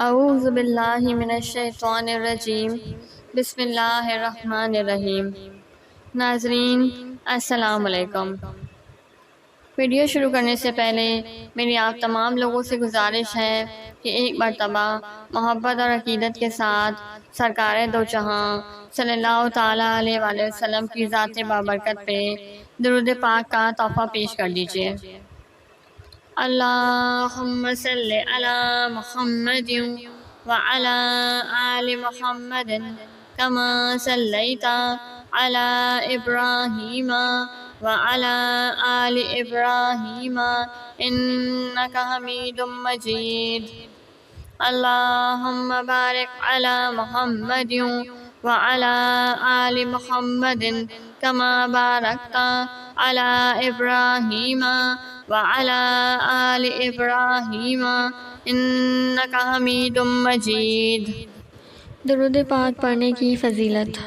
اعوذ باللہ من الشیطان الرجیم، بسم اللہ الرحمن الرحیم۔ ناظرین السلام علیکم۔ ویڈیو شروع کرنے سے پہلے میری آپ تمام لوگوں سے گزارش ہے کہ ایک مرتبہ محبت اور عقیدت کے ساتھ سرکار دو جہاں صلی اللہ تعالیٰ علیہ وآلہ وسلم کی ذات بابرکت پہ درود پاک کا تحفہ پیش کر دیجیے۔ اللہم صلی علی محمد وعلی آل محمد کما صلیت علی ابراہیم وعلی آل ابراہیم انک حمید مجید۔ اللہم بارک علی محمد وعلی آل محمد کما بارکت علی ابراہیم وعلی آل ابراہیم انک حمید مجید۔ درود پاک پڑھنے کی فضیلت۔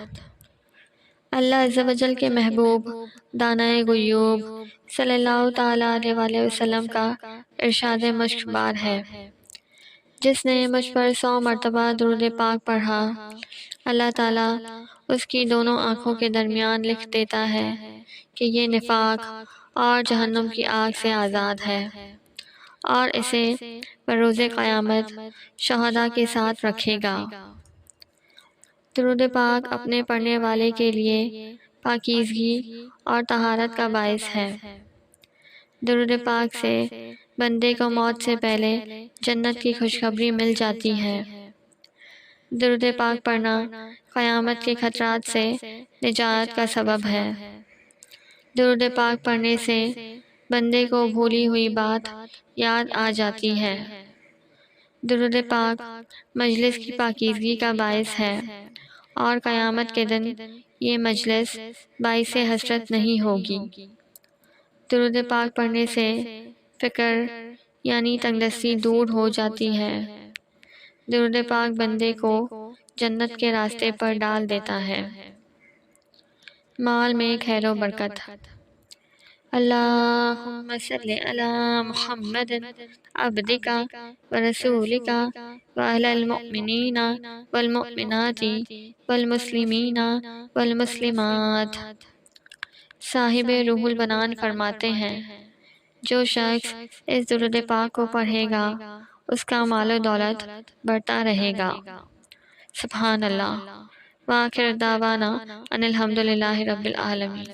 اللہ عز و جل کے محبوب دانائے غیوب صلی اللہ تعالیٰ علیہ وآلہ وسلم کا ارشاد مشک بار ہے، جس نے مجھ پر 100 مرتبہ درود پاک پڑھا، اللہ تعالیٰ اس کی دونوں آنکھوں کے درمیان لکھ دیتا ہے کہ یہ نفاق اور جہنم کی آگ سے آزاد ہے، اور اسے بروز قیامت شہداء کے ساتھ رکھے گا۔ درود پاک اپنے پڑھنے والے کے لیے پاکیزگی اور طہارت کا باعث ہے۔ درود پاک سے بندے کو موت سے پہلے جنت کی خوشخبری مل جاتی ہے۔ درود پاک پڑھنا قیامت کے خطرات سے نجات کا سبب ہے۔ درود پاک پڑھنے سے بندے کو بھولی ہوئی بات یاد آ جاتی ہے۔ درود پاک مجلس کی پاکیزگی کا باعث ہے، اور قیامت کے دن یہ مجلس باعث حسرت نہیں ہوگی۔ درود پاک پڑھنے سے فقر یعنی تنگدستی دور ہو جاتی ہے۔ درود پاک بندے کو جنت کے راستے پر ڈال دیتا ہے۔ مال میں خیر و برکت۔ اللہم صلی علی محمد عبدک ورسولک وعلی المؤمنین والمؤمنات والمسلمین والمسلمات۔ صاحب روح البنان فرماتے ہیں، جو شخص اس درود پاک کو پڑھے گا اس کا مال و دولت بڑھتا رہے گا۔ سبحان اللہ۔ وآخر دعوانا ان الحمد للہ رب العالمین۔